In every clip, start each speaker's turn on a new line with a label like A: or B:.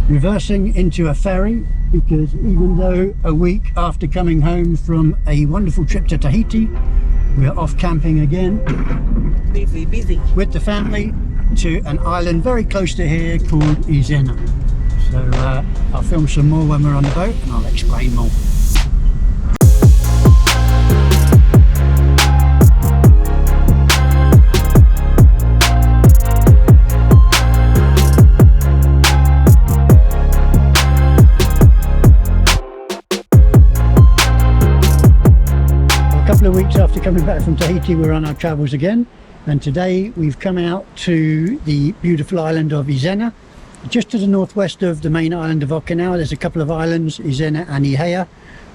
A: reversing into a ferry, because even though a week after coming home from a wonderful trip to Tahiti, we're off camping again.
B: Busy.
A: With the family to an island very close to here called Izena. So I'll film some more when we're on the boat and I'll explain more. A couple of weeks after coming back from Tahiti, we're on our travels again, and today we've come out to the beautiful island of Izena. Just to the northwest of the main island of Okinawa, there's a couple of islands, Izena and Ihea.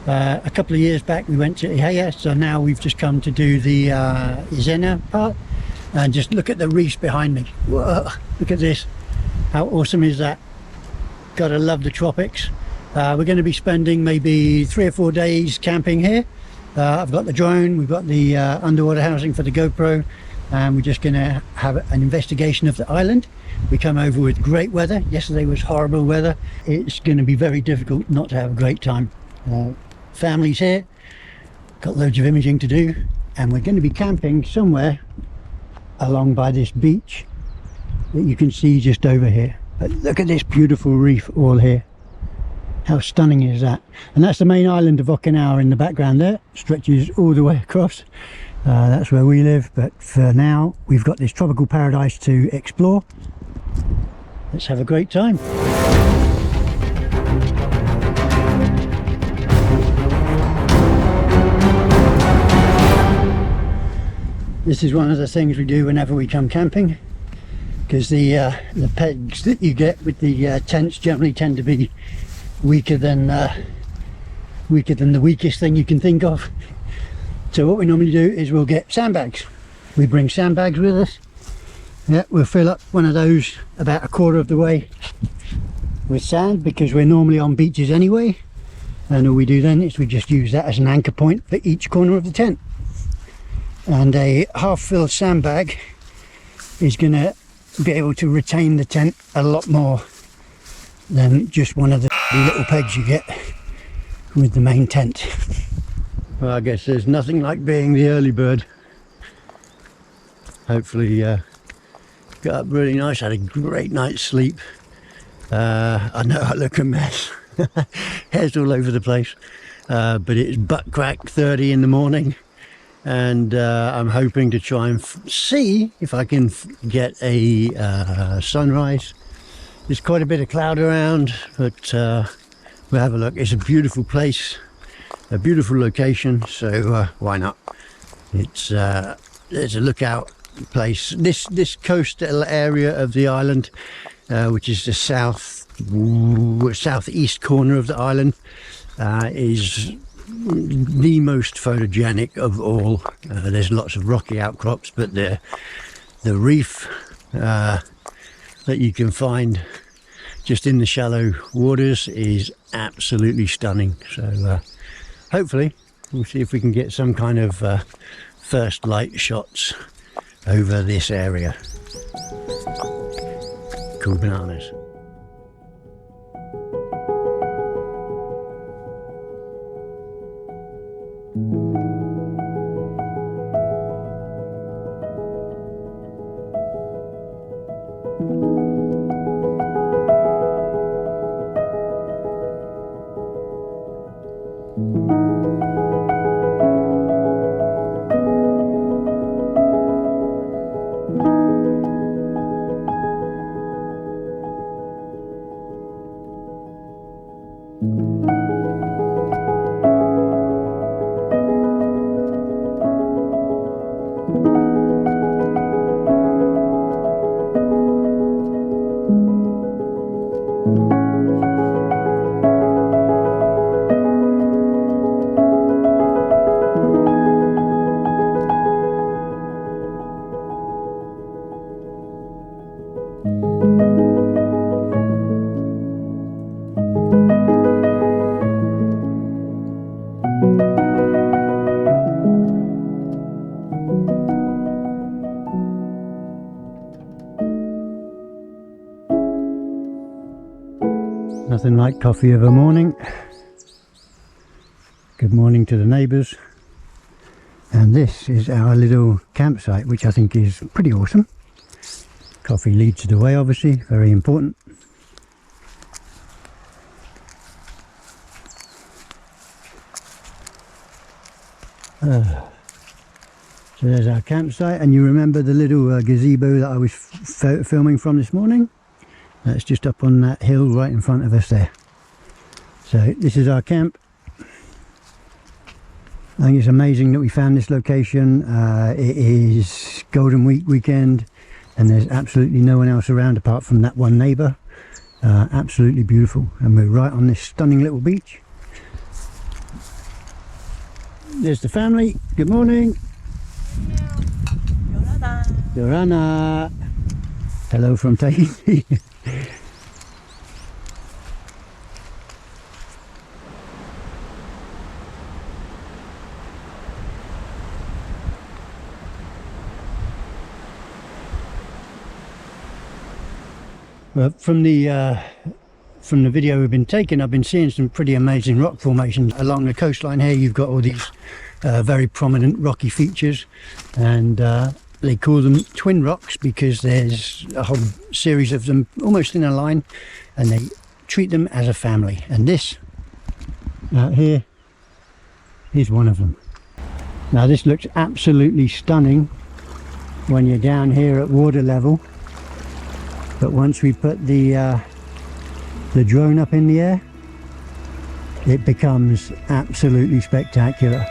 A: A couple of years back we went to Ihea, so now we've just come to do the Izena part. And just look at the reefs behind me. Whoa, look at this. How awesome is that? Gotta love the tropics. We're going to be spending maybe 3 or 4 days camping here. I've got the drone, we've got the underwater housing for the GoPro, and we're just going to have an investigation of the island. We come over with great weather. Yesterday was horrible weather. It's going to be very difficult not to have a great time. Family's here, got loads of imaging to do, and we're going to be camping somewhere along by this beach that you can see just over here. But look at this beautiful reef all here. How stunning is that? And that's the main island of Okinawa in the background there. Stretches all the way across. That's where we live, but for now we've got this tropical paradise to explore. Let's have a great time. This is one of the things we do whenever we come camping, because the pegs that you get with the tents generally tend to be weaker than the weakest thing you can think of. So what we normally do is we'll get sandbags. We bring sandbags with us. Yeah, we'll fill up one of those about 1/4 of the way with sand, because we're normally on beaches anyway, and all we do then is we just use that as an anchor point for each corner of the tent. And a half-filled sandbag is going to be able to retain the tent a lot more than just one of the little pegs you get with the main tent. Well, I guess there's nothing like being the early bird. Hopefully got up really nice, had a great night's sleep. I know I look a mess. Hair's all over the place, but it's butt crack 30 in the morning, and I'm hoping to try and see if I can get a sunrise. There's quite a bit of cloud around, but we'll have a look. It's a beautiful place, a beautiful location, so why not? It's there's a lookout place. This coastal area of the island, which is the southeast corner of the island, is the most photogenic of all. There's lots of rocky outcrops, but the reef that you can find just in the shallow waters is absolutely stunning. So hopefully we'll see if we can get some kind of first light shots over this area. Cool bananas. Nothing like coffee of a morning. Good morning to the neighbours. And this is our little campsite, which I think is pretty awesome. Coffee leads the way, obviously, very important. So there's our campsite, and you remember the little gazebo that I was filming from this morning? That's just up on that hill right in front of us there. So this is our camp. I think it's amazing that we found this location. It is Golden Week weekend and there's absolutely no one else around apart from that one neighbour. Absolutely beautiful, and we're right on this stunning little beach. There's the family. Good morning. Yorana. Hello from Tahiti. Well, from the video we've been taking, I've been seeing some pretty amazing rock formations along the coastline here. You've got all these very prominent rocky features, and they call them twin rocks because there's a whole series of them almost in a line, and they treat them as a family. And this out here is one of them. Now this looks absolutely stunning when you're down here at water level, but once we put the drone up in the air, it becomes absolutely spectacular.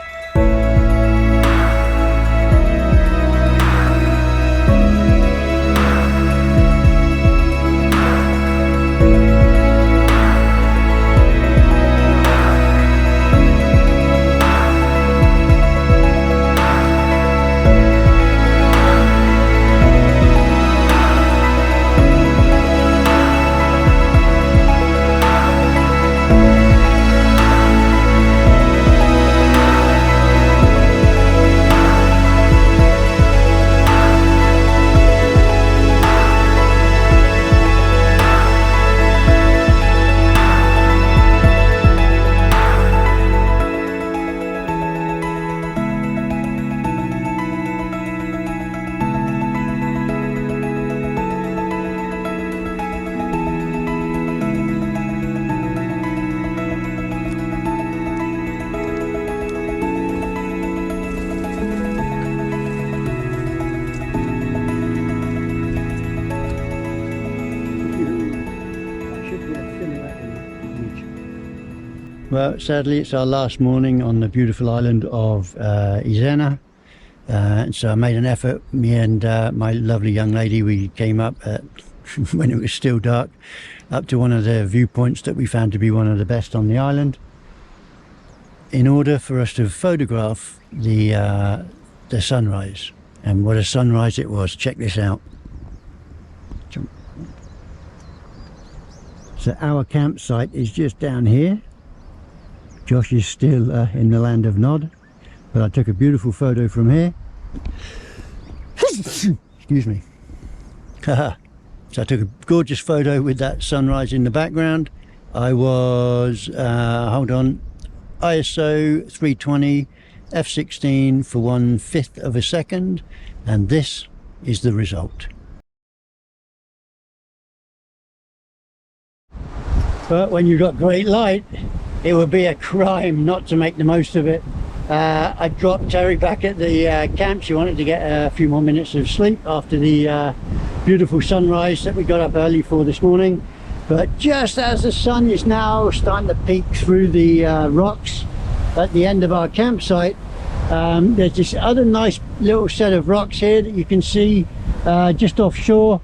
A: Well, sadly it's our last morning on the beautiful island of Izena, so I made an effort. Me and my lovely young lady, we came up at when it was still dark, up to one of the viewpoints that we found to be one of the best on the island, in order for us to photograph the sunrise. And what a sunrise it was. Check this out. So our campsite is just down here. Josh is still in the land of Nod, but I took a beautiful photo from here. Excuse me. So I took a gorgeous photo with that sunrise in the background. I was, hold on, ISO 320 f16 for 1/5 of a second, and this is the result. But when you've got great light, it would be a crime not to make the most of it. I dropped Terry back at the camp. She wanted to get a few more minutes of sleep after the beautiful sunrise that we got up early for this morning. But just as the sun is now starting to peek through the rocks at the end of our campsite, there's this other nice little set of rocks here that you can see just offshore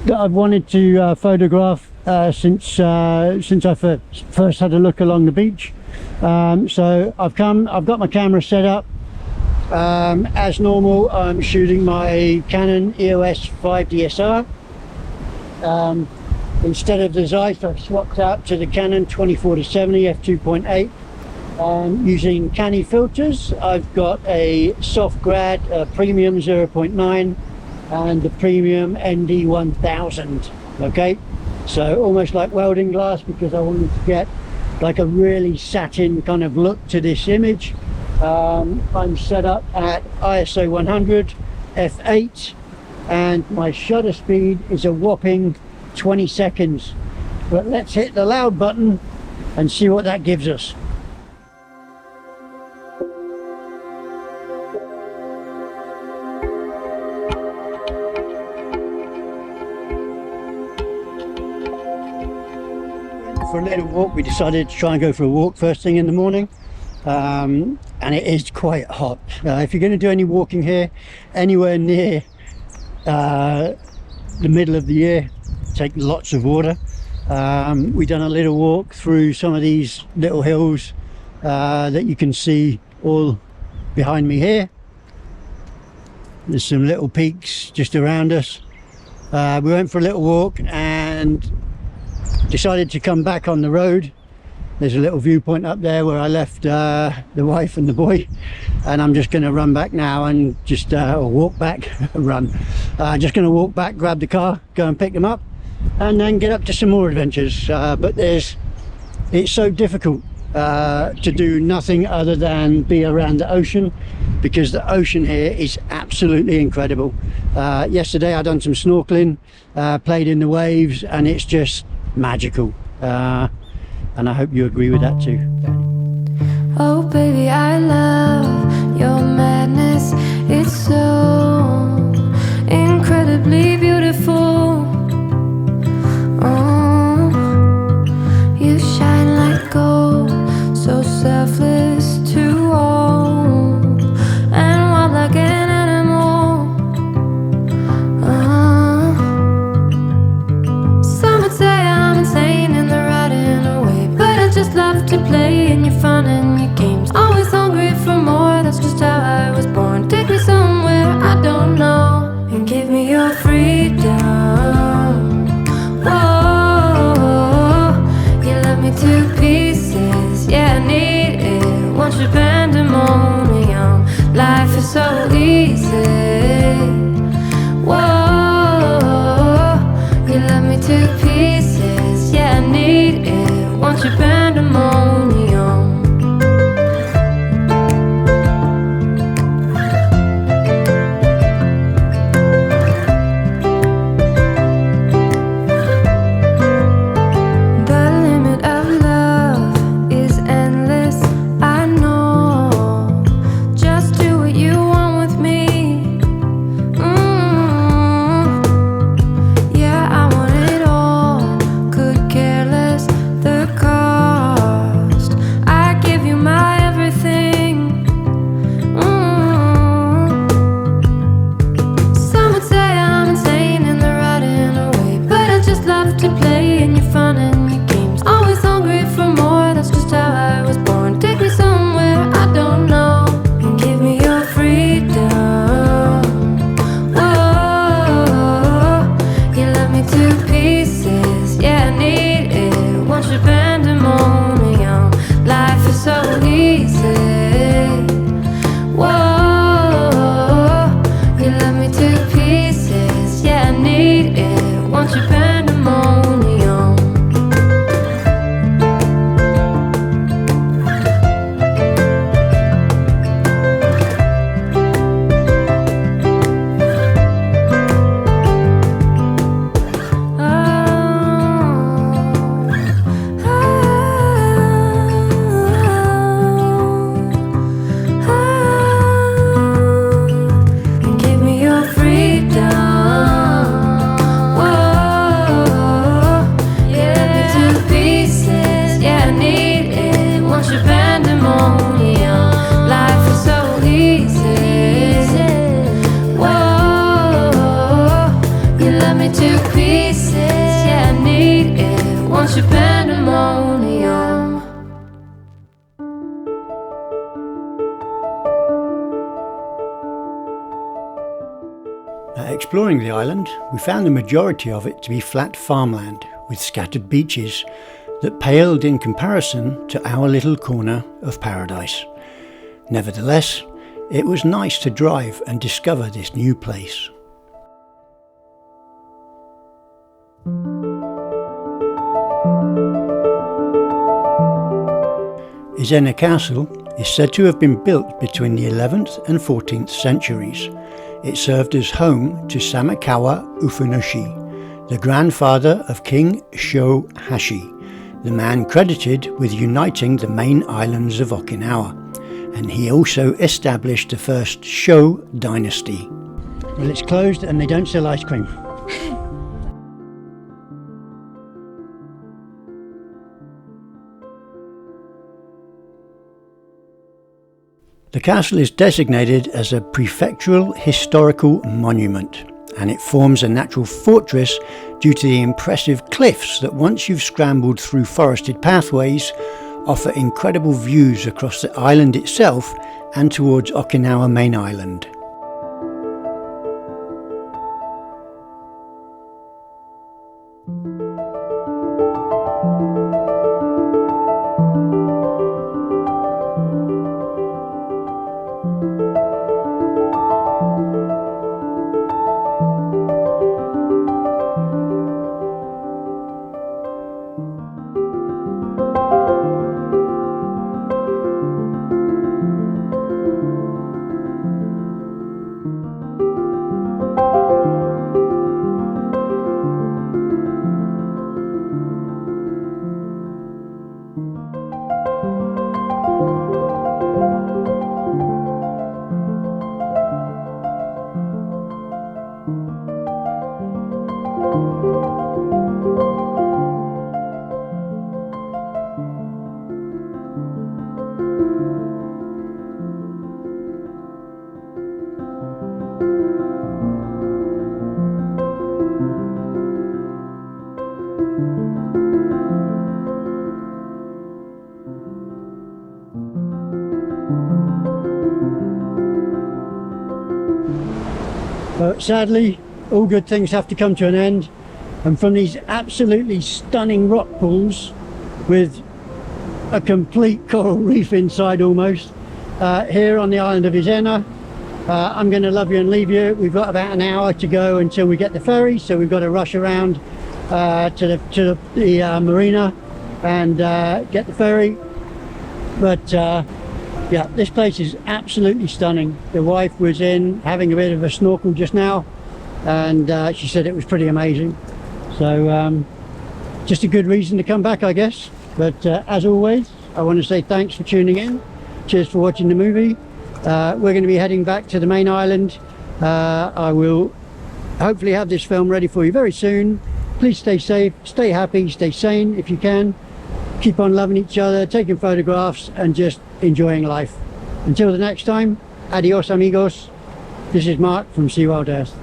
A: that I've wanted to photograph since I first had a look along the beach. So I've got my camera set up. As normal, I'm shooting my Canon EOS 5 DSR. Instead of the Zeiss, I've swapped out to the Canon 24-70 f2.8. Using canny filters, I've got a soft grad premium 0.9 and the premium ND 1000. Okay, So almost like welding glass, because I wanted to get like a really satin kind of look to this image. I'm set up at ISO 100 f8 and my shutter speed is a whopping 20 seconds. But let's hit the loud button and see what that gives us. For a little walk, we decided to try and go for a walk first thing in the morning, and it is quite hot. If you're going to do any walking here anywhere near the middle of the year, take lots of water. We've done a little walk through some of these little hills that you can see all behind me here. There's some little peaks just around us. We went for a little walk and decided to come back on the road. There's a little viewpoint up there where I left the wife and the boy, and I'm just going to run back now and just or walk back run just going to walk back, grab the car, go and pick them up, and then get up to some more adventures. But it's so difficult to do nothing other than be around the ocean, because the ocean here is absolutely incredible. Yesterday I done some snorkeling, played in the waves, and it's just magical, and I hope you agree with that too.
C: Oh baby, I love your madness. It's so incredibly beautiful. Oh, you shine like gold, so selfless to all, and wild like an animal. Some would say I'm insane in the right in a way, but I just love to play in your fun and your games. Always hungry for more, that's just how I was born. Take me somewhere I don't know, and give me your freedom. Whoa, you love me to pieces, yeah, I need it. Once you're pandemonium, life is so easy. Whoa, you love me to pieces, yeah, I need it. Once you're pandemonium. The limit of love is endless, I know. Just do what you want with me. Yeah, I want it all, could care less the cost. I give you my everything. Some would say I'm insane in the right in a way, but I just love to play in your fun and your games. Always hungry for more, that's just how I was born. Take me somewhere I don't know, and give me your freedom. Whoa, you love me to pieces, yeah, I need it. Once you're pandemonium, life is so easy. Whoa, you love me to pieces, yeah, I need it. Once you're pandemonium. And give me your freedom. Whoa, yeah, me to pieces, yeah, I need it. Once you're pandemonium, life is so easy. Whoa, you love me to pieces, yeah, I need it. Once you're pandemonium.
A: Exploring the island, we found the majority of it to be flat farmland with scattered beaches that paled in comparison to our little corner of paradise. Nevertheless, it was nice to drive and discover this new place. Izena Castle is said to have been built between the 11th and 14th centuries. It served as home to Samakawa Ufunushi, the grandfather of King Shohashi, the man credited with uniting the main islands of Okinawa, and he also established the first Sho dynasty. Well, it's closed and they don't sell ice cream. The castle is designated as a prefectural historical monument, and it forms a natural fortress due to the impressive cliffs that, once you've scrambled through forested pathways, offer incredible views across the island itself and towards Okinawa main island. But sadly, all good things have to come to an end, and from these absolutely stunning rock pools with a complete coral reef inside almost, here on the island of Izena, I'm going to love you and leave you. We've got about an hour to go until we get the ferry, so we've got to rush around to the marina and get the ferry. But yeah, this place is absolutely stunning. The wife was in having a bit of a snorkel just now, and she said it was pretty amazing. So just a good reason to come back, I guess. But as always, I want to say thanks for tuning in. Cheers for watching the movie. We're going to be heading back to the main island. I will hopefully have this film ready for you very soon. Please stay safe, stay happy, stay sane if you can. Keep on loving each other, taking photographs, and just enjoying life. Until the next time, adios amigos. This is Mark from Sea Wild Earth.